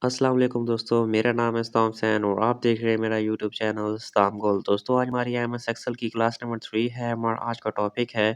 अस्सलाम वालेकुम दोस्तों, मेरा नाम है इस्ताम हुसैन और आप देख रहे हैं मेरा यूट्यूब चैनल इस्ताम गोल। दोस्तों आज हमारी एमएस एक्सेल की क्लास नंबर 3 है। हमारा आज का टॉपिक है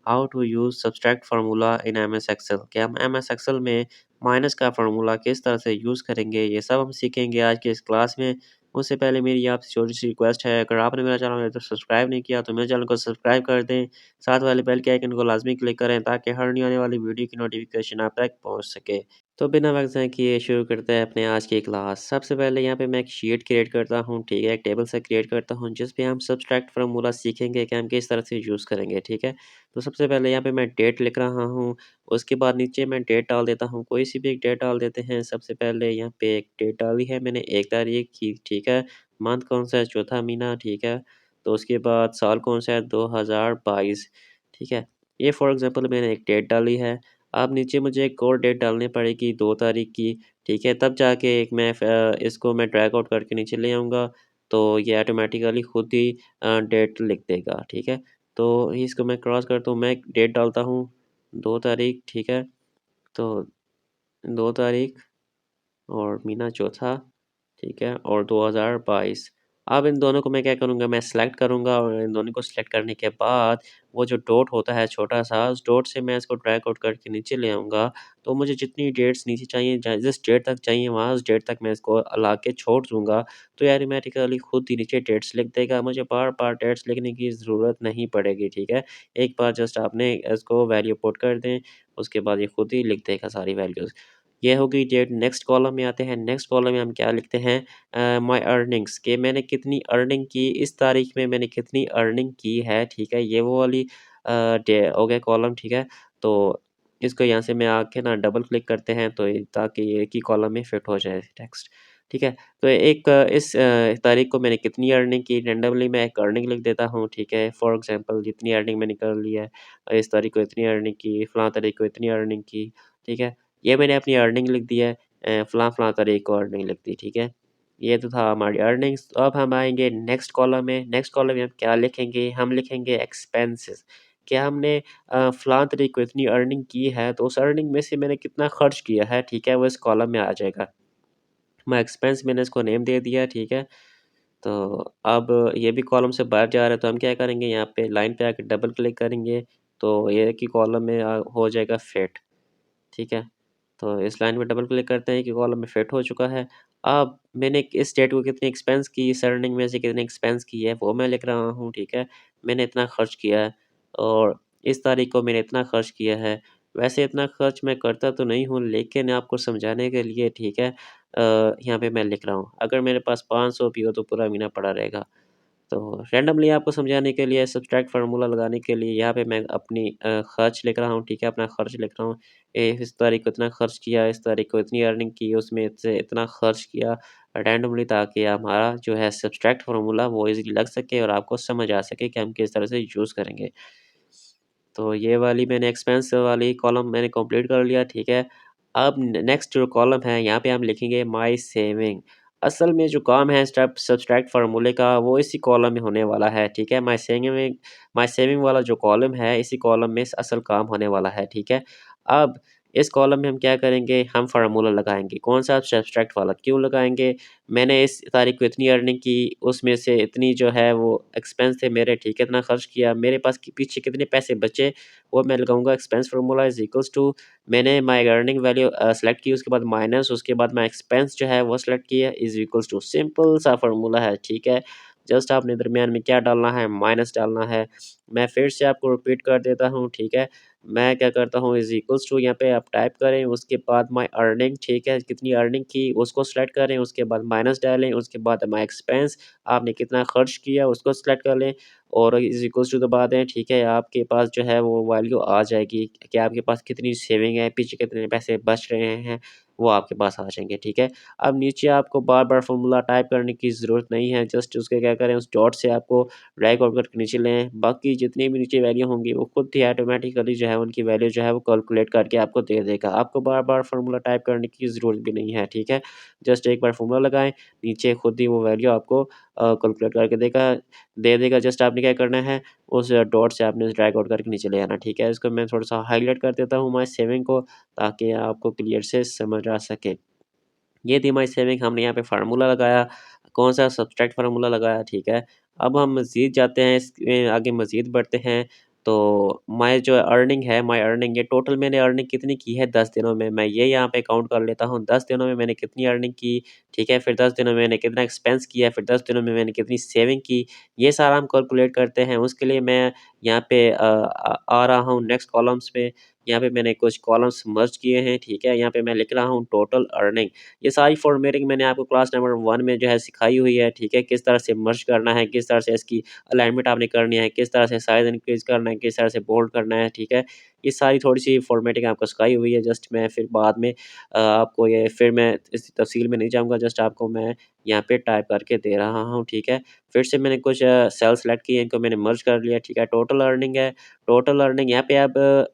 how to use subtract formula in MS Excel कि हम एमएस एक्सेल में माइनस का फार्मूला किस तरह से यूज़ करेंगे, ये सब हम सीखेंगे आज की इस क्लास में। उससे पहले मेरी आपसे छोटी-सी रिक्वेस्ट है, अगर आपने मेरा चैनल अभी तक सब्सक्राइब नहीं किया तो मेरे चैनल को सब्सक्राइब कर दें। साथ वाले बेल के आइकन को लाज़मी क्लिक करें ताकि हर नई आने वाली वीडियो की नोटिफ़िकेशन आप तक पहुँच सके। तो बिना वक्त ज़ाय किए शुरू करते हैं अपने आज की क्लास। सबसे पहले यहाँ पे मैं एक शीट क्रिएट करता हूँ, ठीक है? एक टेबल सा क्रिएट करता हूँ जिस पे हम सब्सट्रैक्ट फार्मूला सीखेंगे कि हम किस तरह से यूज़ करेंगे, ठीक है? तो सबसे पहले यहाँ पे मैं डेट लिख रहा हूँ, उसके बाद नीचे मैं डेट डाल देता हूँ, कोई सी भी एक डेट डाल देते हैं। सबसे पहले यहाँ पे एक डेट डाली है मैंने 1 तारीख की, ठीक है? मंथ कौन सा है? चौथा महीना, ठीक है? तो उसके बाद साल कौन सा है? 2022, ठीक है? ये फॉर एग्ज़ाम्पल मैंने एक डेट डाली है। अब नीचे मुझे एक और डेट डालनी पड़ेगी 2 तारीख की, ठीक है? तब जाके एक मैं इसको मैं ड्रैग आउट करके नीचे ले आऊँगा, तो ये ऑटोमैटिकली खुद ही डेट लिख देगा, ठीक है? तो इसको मैं क्रॉस करता हूँ, मैं एक डेट डालता हूँ 2 तारीख, ठीक है? तो 2 तारीख और महीना चौथा, ठीक है? और 2022। अब इन दोनों को मैं क्या करूँगा, मैं सेलेक्ट करूँगा और इन दोनों को सेलेक्ट करने के बाद वो जो डॉट होता है छोटा-सा, उस डॉट से मैं इसको ड्रैग आउट करके नीचे ले आऊँगा। तो मुझे जितनी डेट्स नीचे चाहिए, जिस डेट तक चाहिए वहाँ उस डेट तक मैं इसको ला के छोड़ दूँगा। तो ये ऑटोमैटिकली खुद ही नीचे डेट्स लिख देगा। मुझे बार-बार डेट्स लिखने की ज़रूरत नहीं पड़ेगी, ठीक है? एक बार जस्ट आपने इसको वैल्यू पुट कर दें, उसके बाद ये खुद ही लिख देगा सारी वैल्यूज़। ये हो गई डेट। नेक्स्ट कॉलम में आते हैं। नेक्स्ट कॉलम में हम क्या लिखते हैं, माय अर्निंग्स कि मैंने कितनी अर्निंग की, इस तारीख में मैंने कितनी अर्निंग की है, ठीक है? ये वो वाली डे हो गया कॉलम, ठीक है? तो इसको यहाँ से मैं आके ना डबल क्लिक करते हैं तो ताकि ये एक ही कॉलम में फिट हो जाए टेक्स्ट, ठीक है? तो एक इस तारीख को मैंने कितनी अर्निंग की, रैंडमली मैं एक अर्निंग लिख देता हूँ, ठीक है? फॉर एग्ज़ाम्पल जितनी अर्निंग मैंने कर ली है, इस तारीख को इतनी अर्निंग की, फलाँ तारीख को इतनी अर्निंग की, ठीक है? ये मैंने अपनी अर्निंग लिख दी है, फलाँ-फलाँ तारीख को अर्निंग लिख दी, ठीक है? ये तो था हमारी अर्निंग्स। तो अब हम आएँगे नेक्स्ट कॉलम में। नेक्स्ट कॉलम में हम क्या लिखेंगे? हम लिखेंगे एक्सपेंसेस कि हमने फलाँ तारीख को इतनी अर्निंग की है, तो उस अर्निंग में से मैंने कितना खर्च किया है, ठीक है? वो इस कॉलम में आ जाएगा। मैं एक्सपेंस मैंने इसको नेम दे दिया, ठीक है? तो अब ये भी कॉलम से बाहर जा रहा है, तो हम क्या करेंगे, यहाँ पे लाइन पे आके डबल क्लिक करेंगे, तो ये एक ही कॉलम में हो जाएगा फिट, ठीक है? तो इस लाइन पे डबल क्लिक करते हैं कि कॉलम में फिट हो चुका है। अब मैंने इस डेट को कितनी एक्सपेंस की, इस अर्निंग में से कितनी एक्सपेंस की है, वो मैं लिख रहा हूँ, ठीक है? मैंने इतना खर्च किया है और इस तारीख को मैंने इतना खर्च किया है। वैसे इतना खर्च मैं करता तो नहीं हूँ, लेकिन आपको समझाने के लिए, ठीक है? यहाँ पे मैं लिख रहा हूँ। अगर मेरे पास 500 भी हो तो पूरा महीना पड़ा रहेगा। तो रैंडमली आपको समझाने के लिए सब्ट्रैक्ट फार्मूला लगाने के लिए यहाँ पे मैं अपनी खर्च लिख रहा हूँ, ठीक है? अपना खर्च लिख रहा हूँ। इस तारीख को इतना खर्च किया, इस तारीख को इतनी अर्निंग की, उसमें से इतना खर्च किया रैंडमली, ताकि हमारा जो है सब्ट्रैक्ट फार्मूला वो ईज़िली लग सके और आपको समझ आ सके कि हम किस तरह से यूज़ करेंगे। तो ये वाली मैंने एक्सपेंस वाली कॉलम मैंने कंप्लीट कर लिया, ठीक है। अब न नेक्स्ट जो कॉलम है यहाँ पे हम लिखेंगे माय सेविंग। असल में जो काम है स्टेप सब्ट्रैक्ट फार्मूले का वो इसी कॉलम में होने वाला है, ठीक है। माय सेविंग वाला जो कॉलम है इसी कॉलम में असल काम होने वाला है, ठीक है। अब इस कॉलम में हम क्या करेंगे, हम फार्मूला लगाएँगे। कौन-सा सब्ट्रैक्ट वाला, क्यों लगाएँगे? मैंने इस तारीख को इतनी अर्निंग की, उसमें से इतनी जो है वो एक्सपेंस थे मेरे, ठीक है, इतना खर्च किया। मेरे पास पीछे कितने पैसे बचे, वो मैं लगाऊँगा expense formula is equals to मैंने माय अर्निंग वैल्यू सेलेक्ट की, उसके बाद माइनस उसके बाद मैं एक्सपेंस जो है वो सेलेक्ट किया इज़ इक्वल्स टू सिंपल सा फार्मूला है, ठीक है। जस्ट आपने दरमियान में क्या डालना है, माइनस डालना है। मैं फिर से आपको रिपीट कर देता हूँ, ठीक है। मैं क्या करता हूँ इज़ इक्वल्स टू यहाँ पे आप टाइप करें, उसके बाद माय अर्निंग, ठीक है, कितनी अर्निंग की उसको सेलेक्ट करें, उसके बाद माइनस डालें, उसके बाद माय एक्सपेंस आपने कितना खर्च किया उसको सेलेक्ट कर लें और इज़ इक्वल्स टू दबा दें, ठीक है। आपके पास जो है वो वैल्यू आ जाएगी कि आपके पास कितनी सेविंग है, पीछे कितने पैसे बच रहे हैं, वो आपके पास आ जाएँगे, ठीक है। अब नीचे आपको बार-बार फ़ॉर्मूला टाइप करने की ज़रूरत नहीं है, जस्ट उसके क्या करें, उस डॉट से आपको ड्रैग आउट करके नीचे लें, बाकी जितनी भी नीचे वैल्यू होंगी वो खुद ही ऑटोमैटिकली जो है उनकी वैल्यू जो है वो कैलकुलेट करके आपको दे देगा। आपको बार-बार फ़ॉर्मूला टाइप करने की ज़रूरत भी नहीं है, ठीक है। जस्ट एक बार फ़ॉर्मूला लगाएँ, नीचे खुद ही वो वैल्यू आपको कैलकुलेट करके दे देगा। जस्ट आपने क्या करना है, उस डॉट से आपने ड्रैग आउट करके नीचे ले आना, ठीक है। इसको मैं थोड़ा-सा हाइलाइट कर देता हूँ माय सेविंग को, ताकि आपको क्लियर से समझ आ सके। ये थी हमारी सेविंग, हमने यहाँ पे फार्मूला लगाया, कौन सा सब्सट्रैक्ट फार्मूला लगाया, ठीक है। अब हम मज़ीद जाते हैं, इसमें आगे मज़ीद बढ़ते हैं। तो माय जो अर्निंग है, माय अर्निंग, ये टोटल मैंने अर्निंग कितनी की है 10 दिनों में, मैं ये यहाँ पे काउंट कर लेता हूँ। 10 दिनों में मैंने कितनी अर्निंग की, ठीक है, फिर 10 दिनों में मैंने कितना एक्सपेंस किया, फिर 10 दिनों में मैंने कितनी सेविंग की, ये सारा हम कैलकुलेट करते हैं। उसके लिए मैं यहाँ पे आ रहा हूँ नेक्स्ट कॉलम्स पे। यहाँ पे मैंने कुछ कॉलम्स मर्ज किए हैं, ठीक है। यहाँ पे मैं लिख रहा हूँ टोटल अर्निंग। ये सारी फॉर्मेटिंग मैंने आपको क्लास नंबर 1 में जो है सिखाई हुई है, ठीक है। किस तरह से मर्ज करना है, किस तरह से इसकी अलाइनमेंट आपने करनी है, किस तरह से साइज़ इंक्रीज़ करना है, किस तरह से बोल्ड करना है, ठीक है। ये सारी थोड़ी-सी फॉर्मेटिंग आपको सिखाई हुई है, जस्ट मैं फिर बाद में आपको ये फिर मैं इस तफ़सील में नहीं जाऊँगा, जस्ट आपको मैं यहाँ पे टाइप करके दे रहा हूँ, ठीक है। फिर से मैंने कुछ सेल सेलेक्ट किए, इनको मैंने मर्ज कर लिया, ठीक है। टोटल अर्निंग है, टोटल अर्निंग यहाँ पे अब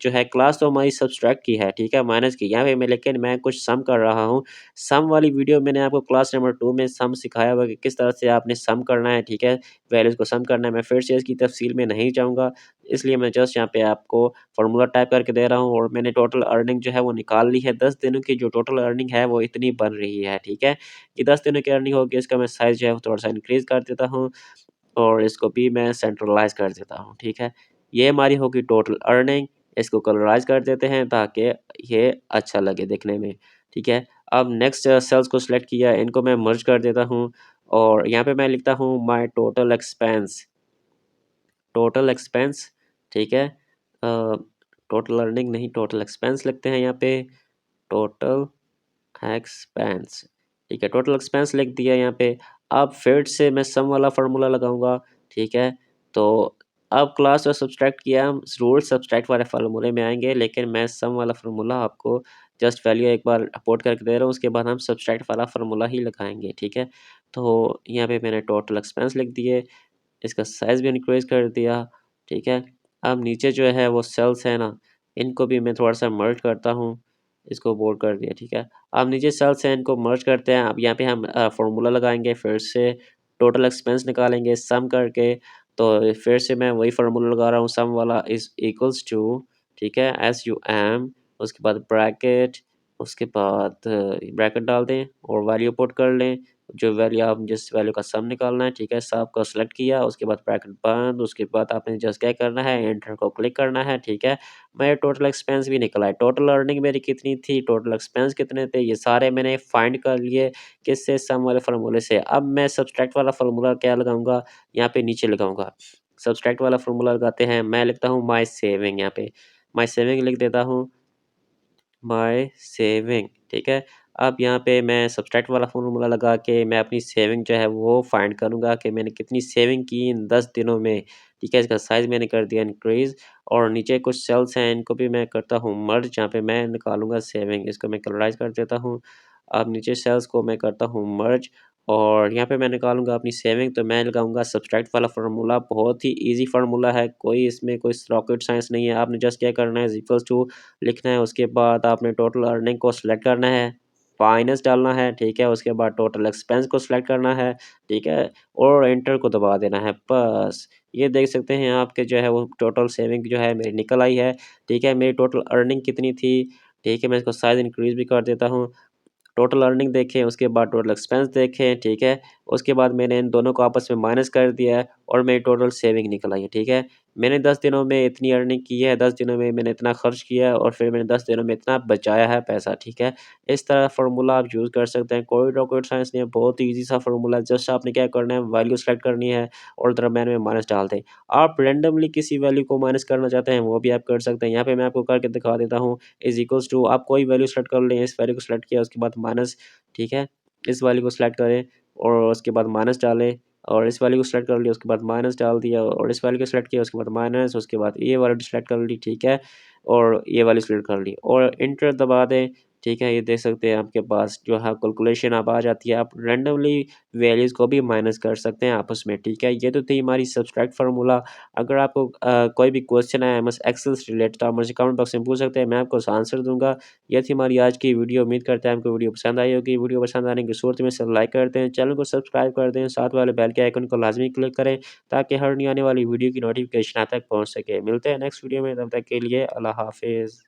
जो है क्लास तो हमारी सब्सट्रैक्ट की है, ठीक है, माइनस की। यहाँ पे मैं लेकिन मैं कुछ सम कर रहा हूँ। सम वाली वीडियो मैंने आपको क्लास नंबर 2 में सम सिखाया हुआ है कि किस तरह से आपने सम करना है, ठीक है, वैल्यूज़ को सम करना है। मैं फिर से इसकी तफ़सील में नहीं जाऊँगा, इसलिए मैं जस्ट यहाँ पे आपको फ़ॉर्मूला टाइप करके दे रहा हूँ और मैंने टोटल अर्निंग जो है वो निकाल ली है। 10 दिनों की जो टोटल अर्निंग है वो इतनी बन रही है, ठीक है। कि 10 दिनों की अर्निंग होगी, इसका मैं साइज़ जो है वो थोड़ा-सा इंक्रीज़ कर देता हूँ और इसको भी मैं सेंट्रलाइज़ कर देता हूँ, ठीक है। ये हमारी होगी टोटल अर्निंग, इसको कलराइज़ कर देते हैं ताकि ये अच्छा लगे देखने में, ठीक है। अब नेक्स्ट सेल्स को सिलेक्ट किया, इनको मैं मर्ज कर देता हूँ और यहाँ पे मैं लिखता हूँ माय टोटल एक्सपेंस, ठीक है। टोटल अर्निंग नहीं, टोटल एक्सपेंस लिखते हैं यहाँ पे, टोटल एक्सपेंस, ठीक है, टोटल एक्सपेंस लिख दिया यहाँ पे। अब फिर से मैं सम वाला फार्मूला लगाऊंगा, ठीक है। तो अब क्लास और सब्सट्रैक्ट किया, हम रूल सब्सट्रैक्ट वाले फार्मूले में आएंगे, लेकिन मैं सम वाला फार्मूला आपको जस्ट वैल्यू एक बार अपोर्ट करके दे रहा हूँ, उसके बाद हम सब्सट्रैक्ट वाला फार्मूला ही लगाएंगे, ठीक है। तो यहाँ पे मैंने टोटल एक्सपेंस लिख दिए, इसका साइज़ भी इंक्रीज़ कर दिया, ठीक है। अब नीचे जो है वो सेल्स है ना, इनको भी मैं थोड़ा-सा मर्ज करता हूँ, इसको बोल्ड कर दिया, ठीक है। अब नीचे सेल्स हैं, इनको मर्ज करते हैं। अब यहाँ पे हम फ़ॉर्मूला लगाएँगे, फिर से टोटल एक्सपेंस निकालेंगे सम करके, तो फिर से मैं वही फ़ॉर्मूला लगा रहा हूँ, सम वाला इज़ इक्वल्स टू, ठीक है, SUM, उसके बाद ब्रैकेट, उसके बाद ब्रैकेट डाल दें और वैल्यू पुट कर लें। जो वैल्यू आप जिस वैल्यू का सम निकालना है, ठीक है, सब को सेलेक्ट किया, उसके बाद ब्रैकेट बंद, उसके बाद आपने जस्ट क्या करना है, एंटर को क्लिक करना है, ठीक है। मेरा टोटल एक्सपेंस भी निकला है, टोटल अर्निंग मेरी कितनी थी, टोटल एक्सपेंस कितने थे, ये सारे मैंने फाइंड कर लिए, किससे, सम वाले फार्मूले से। अब मैं सब्सट्रैक्ट वाला फार्मूला क्या लगाऊंगा, यहाँ पे नीचे लगाऊंगा। सब्सट्रैक्ट वाला फार्मूला लगाते हैं, मैं लिखता हूँ माई सेविंग, यहाँ पे माई सेविंग लिख देता हूँ, माय सेविंग, ठीक है। अब यहाँ पे मैं सब्सट्रैक्ट वाला फ़ॉर्मूला लगा के मैं अपनी सेविंग जो है वो फाइंड करूँगा कि मैंने कितनी सेविंग की इन 10 दिनों में, ठीक है। इसका साइज़ मैंने कर दिया इंक्रीज़ और नीचे कुछ सेल्स हैं, इनको भी मैं करता हूँ मर्ज, जहाँ पे मैं निकालूँगा सेविंग, इसको मैं कलराइज़ कर देता हूँ। अब नीचे सेल्स को मैं करता हूँ मर्ज और यहाँ पे मैं निकालूँगा अपनी सेविंग, तो मैं लगाऊँगा सब्सट्रैक्ट वाला फ़ॉर्मूला, बहुत ही ईज़ी फ़ॉर्मूला है, कोई इसमें कोई रॉकेट साइंस नहीं है। आपने जस्ट क्या करना है, इज़ इक्वल्स टू लिखना है, उसके बाद आपने टोटल अर्निंग को सिलेक्ट करना है, माइनस डालना है, ठीक है, उसके बाद टोटल एक्सपेंस को सिलेक्ट करना है, ठीक है, और एंटर को दबा देना है, बस। ये देख सकते हैं आपके जो है वो टोटल सेविंग जो है मेरी निकल आई है, ठीक है। मेरी टोटल अर्निंग कितनी थी, ठीक है, मैं इसको साइज़ इंक्रीज़ भी कर देता हूँ। टोटल अर्निंग देखें, उसके बाद टोटल एक्सपेंस देखें, ठीक है। उसके बाद मैंने इन दोनों को आपस में माइनस कर दिया है और मेरी टोटल सेविंग निकल आई है, ठीक है। मैंने 10 दिनों में इतनी अर्निंग की है, 10 दिनों में मैंने इतना खर्च किया है और फिर मैंने 10 दिनों में इतना बचाया है पैसा, ठीक है। इस तरह फ़ॉर्मूला आप यूज़ कर सकते हैं, कोई रॉकेट साइंस नहीं है, बहुत ही ईज़ी सा फ़ॉर्मूला है। जस्ट आपने क्या करना है, वैल्यू सेलेक्ट करनी है और दरम्यान में माइनस डाल दें। आप रैंडमली किसी वैल्यू को माइनस करना चाहते हैं, वो भी आप कर सकते हैं। यहाँ पे मैं आपको करके दिखा देता हूँ, इज़ इक्वल्स टू, आप कोई वैल्यू सेलेक्ट कर लें, इस वैल्यू को सेलेक्ट किया, उसके बाद माइनस, ठीक है। इस वाले को सिलेक्ट करें और उसके बाद माइनस डालें और इस वाले को सिलेक्ट कर लिया, उसके बाद माइनस डाल दिया और इस वाले को सिलेक्ट किया, उसके बाद माइनस, उसके बाद ये वाली सिलेक्ट कर ली, ठीक है, और ये वाली सिलेक्ट कर ली और एंटर दबा दें, ठीक है। ये देख सकते हैं आपके पास जो है कैलकुलेशन अब आ जाती है। आप रैंडमली वैल्यूज़ को भी माइनस कर सकते हैं आपस में, ठीक है। ये तो थी हमारी सब्सट्रैक्ट फार्मूला। अगर आपको कोई भी क्वेश्चन है एमएस एक्सेल से रिलेटेड, तो आप मुझे कमेंट बॉक्स में पूछ सकते हैं, मैं आपको उसका आंसर दूँगा। ये थी हमारी आज की वीडियो, उम्मीद करते हैं आपको वीडियो पसंद आई होगी। वीडियो पसंद आने की सूरत में सब लाइक कर दें, चैनल को सब्सक्राइब कर दें, साथ वाले बेल के आइकन को लाज़मी क्लिक करें ताकि हर नई आने वाली वीडियो की नोटिफ़िकेशन आप तक पहुँच सके। मिलते हैं नेक्स्ट वीडियो में, तब तक के लिए अल्लाह हाफ़िज़।